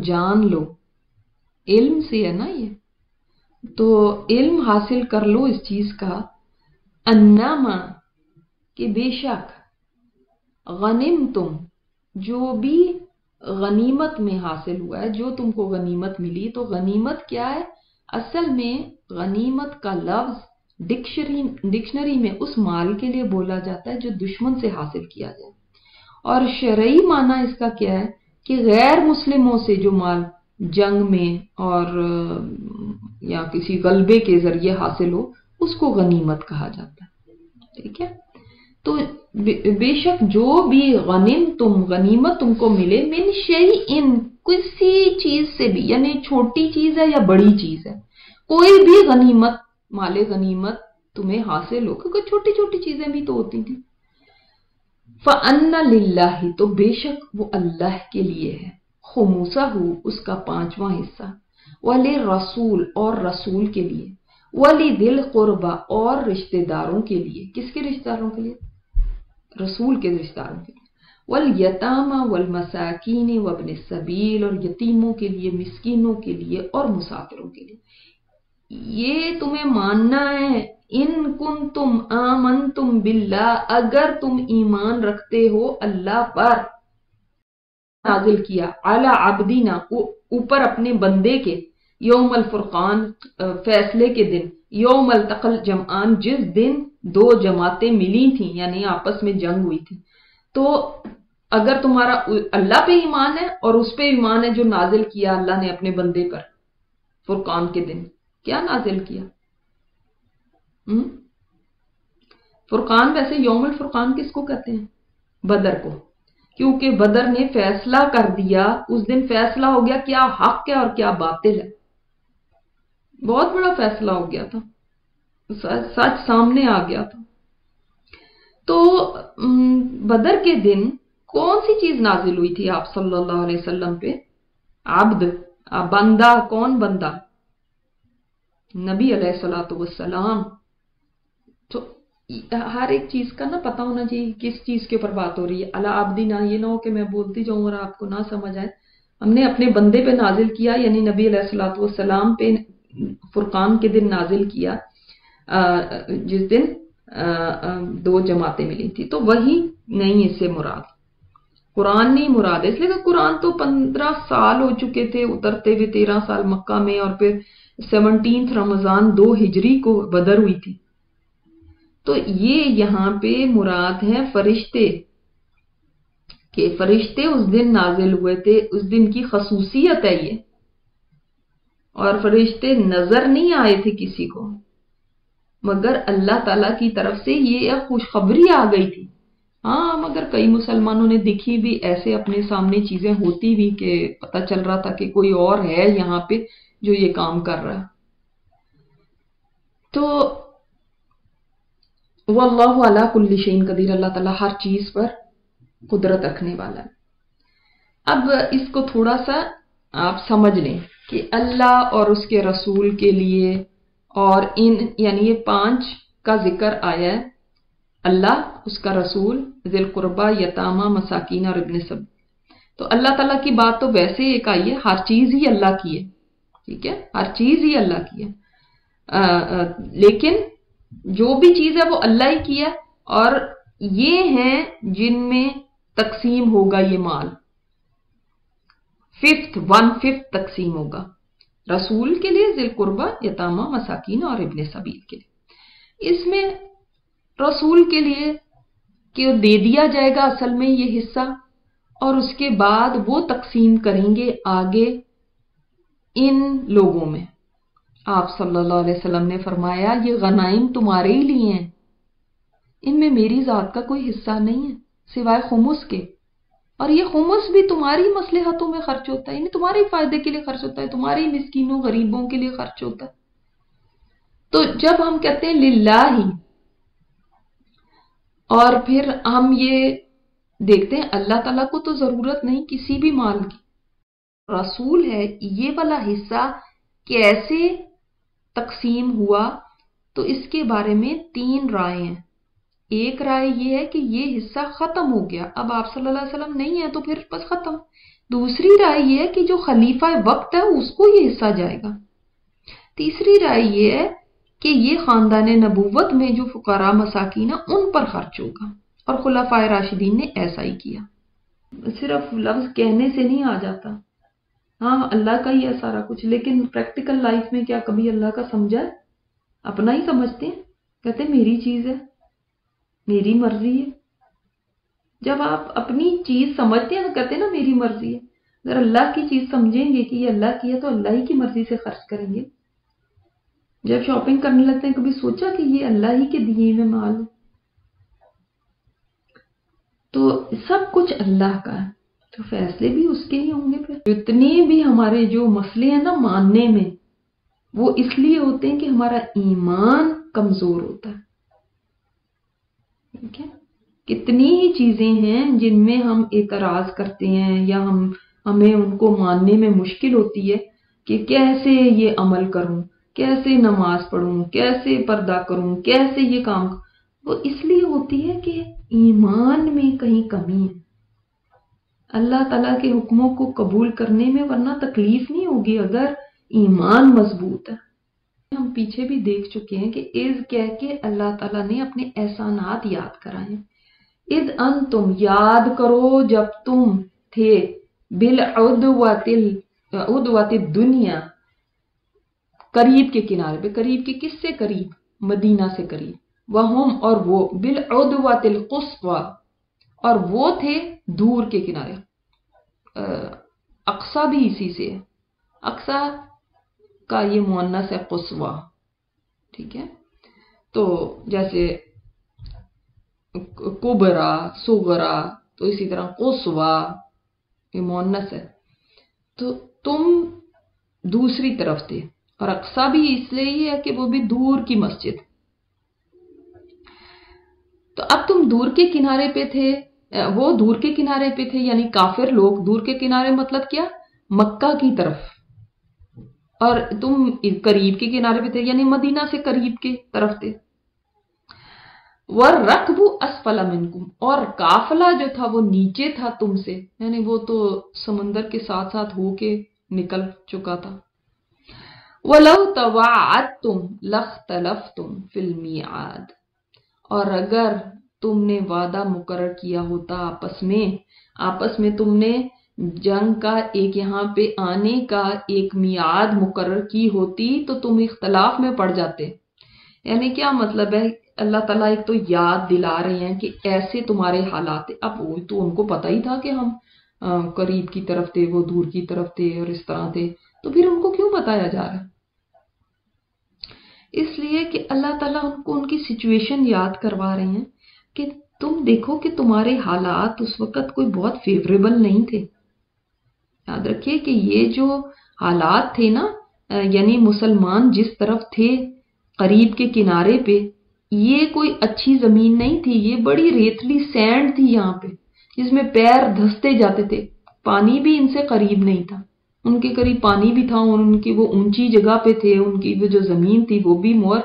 जान लो, इल्म से है ना ये, तो इल्म हासिल कर लो इस चीज का, अन्नमा कि बेशक, गनिम तुम, जो भी गनीमत में हासिल हुआ है, जो तुमको गनीमत मिली। तो गनीमत क्या है? असल में गनीमत का लफ्ज डिक्शनरी में उस माल के लिए बोला जाता है जो दुश्मन से हासिल किया जाए, और शरई माना इसका क्या है कि गैर मुस्लिमों से जो माल जंग में और या किसी गलबे के जरिए हासिल हो, उसको गनीमत कहा जाता है। ठीक है, तो बेशक जो भी गनीमत तुमको मिले, मिन शैइन, किसी चीज से भी, यानी छोटी चीज है या बड़ी चीज है, कोई भी गनीमत, माले गनीमत तुम्हें हासिल हो, क्योंकि छोटी छोटी चीजें भी तो होती थी। फअन्ना लिल्लाही, तो बेशक वो अल्लाह के लिए है, खुमुसहु, उसका 5वां हिस्सा, वली रसूल, और रसूल के लिए, वली दिल कुर्बा, और रिश्तेदारों के लिए। किसके रिश्तेदारों के लिए? रसूल के रिश्तेदारों के लिए। वल यतामा वल मसाकीन वब्न सबील, और यतीमों के लिए, मिस्कीनों के लिए और मुसाफिरों के लिए। ये तुम्हें मानना है, इन कुंतुम आमनतुम बिल्लाह, अगर तुम ईमान रखते हो अल्लाह पर, नाजिल किया, अला अब्दीना, ऊपर अपने बंदे के, यौमल फुरकान, फैसले के दिन, यौमल तकल जमआन, जिस दिन दो जमातें मिली थी, यानी आपस में जंग हुई थी। तो अगर तुम्हारा अल्लाह पे ईमान है और उस पे ईमान है जो नाजिल किया अल्लाह ने अपने बंदे पर फुरकान के दिन, क्या नाजिल किया? फुरकान, वैसे यौमुल फुरकान किसको कहते हैं? बदर को, क्योंकि बदर ने फैसला कर दिया, उस दिन फैसला हो गया क्या हक है और क्या बातिल है। बहुत बड़ा फैसला हो गया था, सच सामने आ गया था। तो बदर के दिन कौन सी चीज नाजिल हुई थी आप सल्लल्लाहु अलैहि वसल्लम पे? अब्द, बंदा। कौन बंदा? नबी अलैहिस्सलातु वस्सलाम। तो हर एक चीज का ना पता होना चाहिए किस चीज के ऊपर बात हो रही है। अला अब्दी ना, ये ना हो कि मैं बोलती जाऊं और आपको ना समझ आए। हमने अपने बंदे पे नाजिल किया, यानी नबी अलैहिस्सलातु वस्सलाम पे फुरकान के दिन नाजिल किया, जिस दिन दो जमातें मिली थी। तो वही नहीं, इससे मुराद कुरान नहीं मुराद है, इसलिए कि कुरान तो 15 साल हो चुके थे उतरते हुए, 13 साल मक्का में, और फिर 17 रमजान 2 हिजरी को बदर हुई थी। तो ये यहाँ पे मुराद है फरिश्ते, के फरिश्ते उस दिन नाजिल हुए थे, उस दिन की खसूसियत है ये। और फरिश्ते नजर नहीं आए थे किसी को, मगर अल्लाह ताला की तरफ से ये खुशखबरी आ गई थी। हाँ, मगर कई मुसलमानों ने दिखी भी, ऐसे अपने सामने चीजें होती भी कि पता चल रहा था कि कोई और है यहाँ पे जो ये काम कर रहा है। तो वल्लाहु अला कुल्ली शैइन कदीर, अल्लाह ताला हर चीज पर कुदरत रखने वाला है। अब इसको थोड़ा सा आप समझ लें कि अल्लाह और उसके रसूल के लिए, और इन यानी ये 5 का जिक्र आया है, अल्लाह, उसका रसूल, ज़िल कुर्बा, यतामा, मसाकीन और इब्न सब। तो अल्लाह ताला की बात तो वैसे एक आई है, हर चीज ही अल्लाह की है। ठीक है, हर चीज ही अल्लाह की है, लेकिन जो भी चीज है वो अल्लाह ही की है, और ये हैं जिनमें तकसीम होगा ये माल, 1/5 तकसीम होगा रसूल के लिए, ज़िल कुर्बा, यतामा, मसाकीन और इब्न सबील के लिए। इसमें रसूल के लिए कि दे दिया जाएगा असल में ये हिस्सा, और उसके बाद वो तकसीम करेंगे आगे इन लोगों में। आप सल्लल्लाहु अलैहि वसल्लम ने फरमाया, ये गनाइम तुम्हारे ही लिए हैं, इनमें मेरी जात का कोई हिस्सा नहीं है सिवाय खुमुस के, और ये खुमुस भी तुम्हारी मसलहतों में खर्च होता है, यानी तुम्हारे फायदे के लिए खर्च होता है, तुम्हारी मिस्कीनों गरीबों के लिए खर्च होता है। तो जब हम कहते हैं लिल्लाही, और फिर हम ये देखते हैं अल्लाह ताला को तो जरूरत नहीं किसी भी माल की, रसूल है, ये वाला हिस्सा कैसे तकसीम हुआ, तो इसके बारे में 3 राय हैं। एक राय ये है कि ये हिस्सा खत्म हो गया, अब आप सल्लल्लाहु अलैहि वसल्लम नहीं है तो फिर बस खत्म, दूसरी राय ये है कि जो खलीफा वक्त है उसको ये हिस्सा जाएगा। तीसरी राय ये है कि ये खानदान नबूवत में जो फुकरा मसाकीन है उन पर खर्च होगा, और खुलाफाए राशिदीन ने ऐसा ही किया। सिर्फ लफ्ज कहने से नहीं आ जाता, हाँ अल्लाह का ही है सारा कुछ, लेकिन प्रैक्टिकल लाइफ में क्या कभी अल्लाह का समझा है? अपना ही समझते हैं, कहते हैं मेरी चीज है, मेरी मर्जी है। जब आप अपनी चीज समझते हैं तो कहते हैं ना मेरी मर्जी है। अगर अल्लाह की चीज समझेंगे कि ये अल्लाह की है तो अल्लाह ही की मर्जी से खर्च करेंगे। जब शॉपिंग करने लगते हैं कभी सोचा कि ये अल्लाह ही के दिए में माल है? तो सब कुछ अल्लाह का है, तो फैसले भी उसके ही होंगे। फिर जितने भी हमारे जो मसले हैं ना मानने में, वो इसलिए होते हैं कि हमारा ईमान कमजोर होता है। ठीक है, कितनी ही चीजें हैं जिनमें हम एतराज करते हैं या हमें उनको मानने में मुश्किल होती है कि कैसे ये अमल करूं, कैसे नमाज पढ़ूं, कैसे पर्दा करूं, कैसे ये काम। वो इसलिए होती है कि ईमान में कहीं कमी है, अल्लाह ताला के हुक्मों को कबूल करने में, वरना तकलीफ नहीं होगी अगर ईमान मजबूत है। हम पीछे भी देख चुके हैं कि इज़ कह के अल्लाह ताला ने अपने एहसानात याद कराए। इज़ अंतुम, याद करो जब तुम थे, बिल उदवतिल दुनिया, करीब के किनारे पे। करीब के किससे करीब? मदीना से करीब। वहुम, और वो, बिल उदवतिल कुस्वा, और वो थे दूर के किनारे। अक्सा भी इसी से है, अक्सा का ये मुअन्नस है कुस्वा। ठीक है, तो जैसे कुबरा, सुगरा, तो इसी तरह कुस्वा ये मुअन्नस है। तो तुम दूसरी तरफ थे, और अक्सा भी इसलिए ही है कि वो भी दूर की मस्जिद। तो अब तुम दूर के किनारे पे थे, वो दूर के किनारे पे थे, यानी काफिर लोग दूर के किनारे, मतलब क्या? मक्का की तरफ, और तुम करीब के किनारे पे थे, यानी मदीना से करीब के तरफ थे। वर रकबू असफला मिनकुम, और काफिला जो था वो नीचे था तुमसे, यानी वो तो समंदर के साथ साथ होके निकल चुका था। वलौ तवाअतुम लख्तलफ्तुम फिल मिआद, और अगर तुमने वादा मुकर्रर किया होता आपस में तुमने जंग का एक यहाँ पे आने का एक मियाद मुकर्रर की होती तो तुम इख्तलाफ में पड़ जाते। यानी क्या मतलब है? अल्लाह ताला एक तो याद दिला रहे हैं कि ऐसे तुम्हारे हालात है। अब वो तो उनको पता ही था कि हम करीब की तरफ थे, वो दूर की तरफ थे, और इस तरह थे, तो फिर उनको क्यों बताया जा रहा है? इसलिए कि अल्लाह ताला उनको उनकी सिचुएशन याद करवा रहे हैं कि तुम देखो कि तुम्हारे हालात उस वक्त कोई बहुत फेवरेबल नहीं थे। याद रखिए कि ये जो हालात थे ना, यानी मुसलमान जिस तरफ थे करीब के किनारे पे, ये कोई अच्छी जमीन नहीं थी, ये बड़ी रेतली सैंड थी यहाँ पे, जिसमें पैर धंसते जाते थे। पानी भी इनसे करीब नहीं था, उनके करीब पानी भी था, और उनकी वो ऊंची जगह पे थे, उनकी वो जो जमीन थी वो भी मोर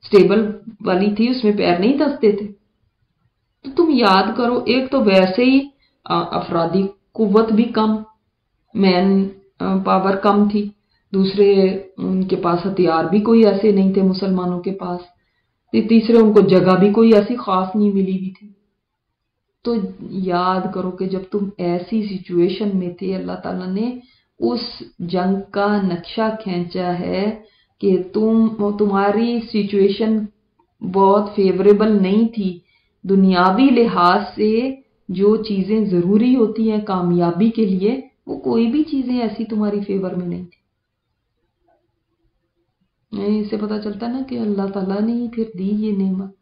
स्टेबल वाली थी, उसमें पैर नहीं धंसते थे। तो तुम याद करो, एक तो वैसे ही अफरादी कुव्वत भी कम, मैन पावर कम थी, दूसरे उनके पास हथियार भी कोई ऐसे नहीं थे मुसलमानों के पास, तीसरे उनको जगह भी कोई ऐसी खास नहीं मिली हुई थी। तो याद करो कि जब तुम ऐसी सिचुएशन में थे, अल्लाह ताला ने उस जंग का नक्शा खींचा है कि तुम्हारी सिचुएशन बहुत फेवरेबल नहीं थी। दुनियावी लिहाज से जो चीजें जरूरी होती हैं कामयाबी के लिए, वो कोई भी चीजें ऐसी तुम्हारी फेवर में नहीं थी। इससे पता चलता ना कि अल्लाह ताला ने ही फिर दी ये नेमत।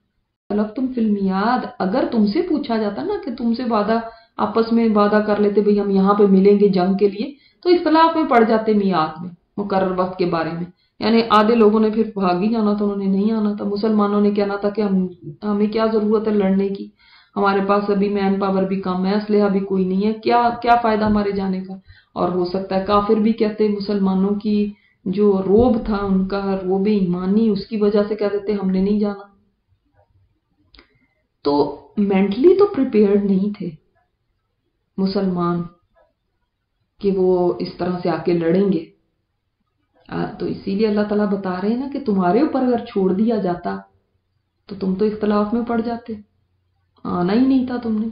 तलब तुम फिल्मियाद, अगर तुमसे पूछा जाता ना कि तुमसे वादा, आपस में वादा कर लेते भाई हम यहाँ पे मिलेंगे जंग के लिए, तो इख्तलाफ में पड़ जाते मियाद में मुकर्रर वक्त के बारे में। यानी आधे लोगों ने फिर भाग ही जाना था, उन्होंने नहीं आना था। मुसलमानों ने कहना था कि हमें क्या जरूरत है लड़ने की, हमारे पास अभी मैन पावर भी कम है, असलहा भी कोई नहीं है, क्या क्या फायदा हमारे जाने का। और हो सकता है काफिर भी कहते, मुसलमानों की जो रोब था, उनका रोब ईमानी, उसकी वजह से कह देते हमने नहीं जाना। तो मेंटली तो प्रिपेयर्ड नहीं थे मुसलमान। کہ وہ اس طرح سے آ کے لڑیں گے. تو اسی لیے اللہ تعالیٰ بتا رہے ہیں نا کہ تمہارے اوپر اگر چھوڑ دیا جاتا تو تم تو اختلاف میں پڑ جاتے، آنا ہی نہیں تھا تم نے،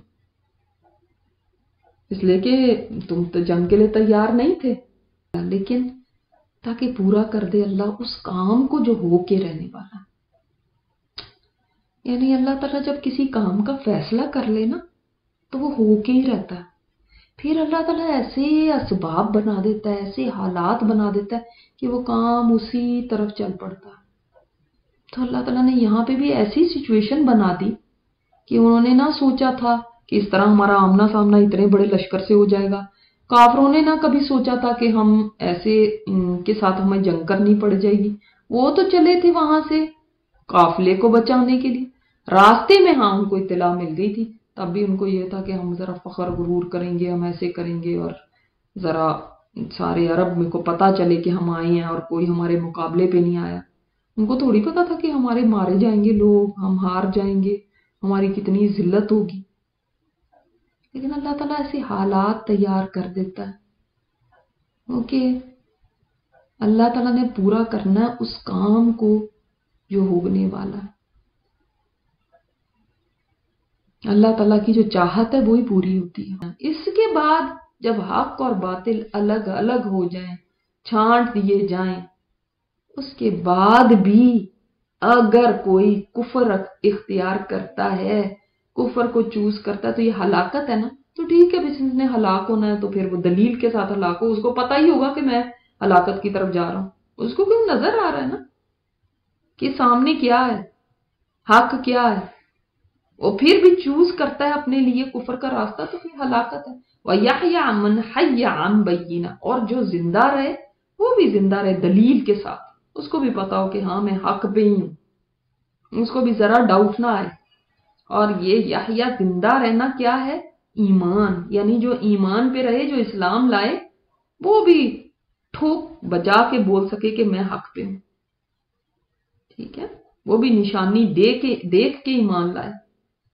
اس لیے کہ تم تو جنگ کے لیے تیار نہیں تھے. لیکن تاکہ پورا کر دے اللہ اس کام کو جو ہو کے رہنے والا. یعنی اللہ تعالیٰ جب کسی کام کا فیصلہ کر لے نا تو وہ ہو کے ہی رہتا ہے. پھر اللہ تعالیٰ ایسے اسباب بنا دیتا ہے، ایسے حالات بنا دیتا ہے کہ وہ کام اسی طرف چل پڑتا ہے. تو اللہ تعالیٰ نے یہاں پہ بھی ایسی سچویشن بنا دی کہ انہوں نے نہ سوچا تھا کہ اس طرح ہمارا آمنا سامنا اتنے بڑے لشکر سے ہو جائے گا. کافروں نے نہ کبھی سوچا تھا کہ ہم ایسے کے ساتھ ہمیں جنگ کرنی پڑ جائے گی. وہ تو چلے تھے وہاں سے قافلے کو بچانے کے لیے. راستے میں ہاں ان کو اطلاع مل گئی تھی، تب بھی ان کو یہ تھا کہ ہم ذرا فخر غرور کریں گے، ہم ایسے کریں گے اور ذرا سارے عرب میں کو پتا چلے کہ ہم آئے ہیں اور کوئی ہمارے مقابلے پہ نہیں آیا. ان کو تھوڑی پتا تھا کہ ہمارے مارے جائیں گے لوگ، ہم ہار جائیں گے، ہماری کتنی ذلت ہوگی. لیکن اللہ تعالیٰ ایسے حالات تیار کر دیتا ہے کیونکہ اللہ تعالیٰ نے پورا کرنا ہے اس کام کو جو ہونے والا ہے. اللہ تعالیٰ کی جو چاہت ہے وہی پوری ہوتی ہے. اس کے بعد جب حق اور باطل الگ الگ ہو جائیں، چھانٹ دیے جائیں، اس کے بعد بھی اگر کوئی کفر اختیار کرتا ہے، کفر کو چوز کرتا ہے، تو یہ ہلاکت ہے نا. تو ٹھیک ہے، جس نے ہلاک ہونا ہے تو پھر وہ دلیل کے ساتھ ہلاک ہو. اس کو پتا ہی ہوگا کہ میں ہلاکت کی طرف جا رہا ہوں. اس کو کیوں نظر آ رہا ہے نا کہ سامنے کیا ہے، حق کیا ہے. وہ پھر بھی چوز کرتا ہے اپنے لیے کفر کا راستہ، تو پھر ہلاکت ہے. وَيَحْيَى مَنْ حَيَّ عَنْ بَيِّنَةٍ، اور جو زندہ رہے وہ بھی زندہ رہے دلیل کے ساتھ. اس کو بھی پتا ہو کہ ہاں میں حق پہ ہی ہوں، اس کو بھی ذرا ڈاؤٹ نہ آئے. اور یہ یحییٰ زندہ رہنا کیا ہے؟ ایمان. یعنی جو ایمان پہ رہے، جو اسلام لائے، وہ بھی ٹھوک بجا کے بول سکے کہ میں حق پہ ہوں. ٹھیک ہے، وہ بھی نشانی دیکھ کے ایمان لائے.